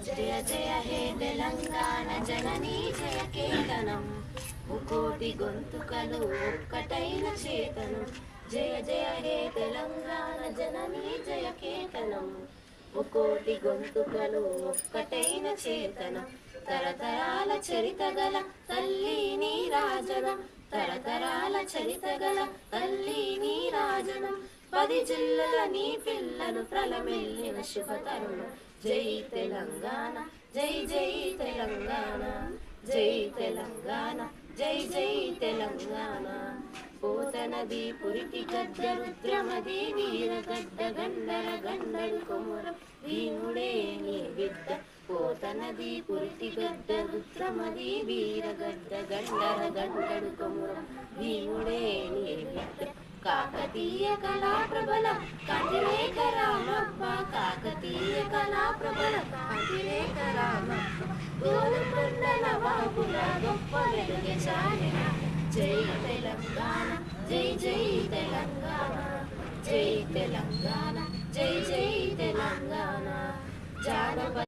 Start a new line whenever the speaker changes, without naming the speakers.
జయ జయ హే తెలంగాణ జననీ జయ కేతనం ముకోటి గొంతుకలు ఒక్కటైన చేతనం జయ జయ హే తెలంగాణ జననీ జయ కేతనం ముకోటి గొంతుకలు ఒక్కటైన చేతనం తరతరాల చరితగల తల్లి నీరాజనం తరతరాల చరితగల తల్లి నీరాజనం 10 జిల్లాల నీ పిల్లలు ప్రలమెల్లిన శుభతరుణం జై తెలంగాణ జై జై తెలంగాణ జై తెలంగాణ జై జై తెలంగాణ పోతనది పురిటి గడ్డ రుద్రమది వీరగడ్డ గండర గండడు కొమురం భీముడే నీ బిడ్డ పోతనది పురిటి గడ్డ రుద్రమది వీరగడ్డ గండర గండడు కొమురం భీముడే నీ బిడ్డ కాకతీయ కళా ప్రబల కాంతిరేఖ రామప్ప కాకతీయ కళా ప్రబల కాంతిరేఖ రామప్ప గోలకొండ నవాబుల గొప్ప వెలుగే చాలిన జై తెలంగాణ జై జై తెలంగాణ జై తెలంగాణ జై జై తెలంగాణ జానపద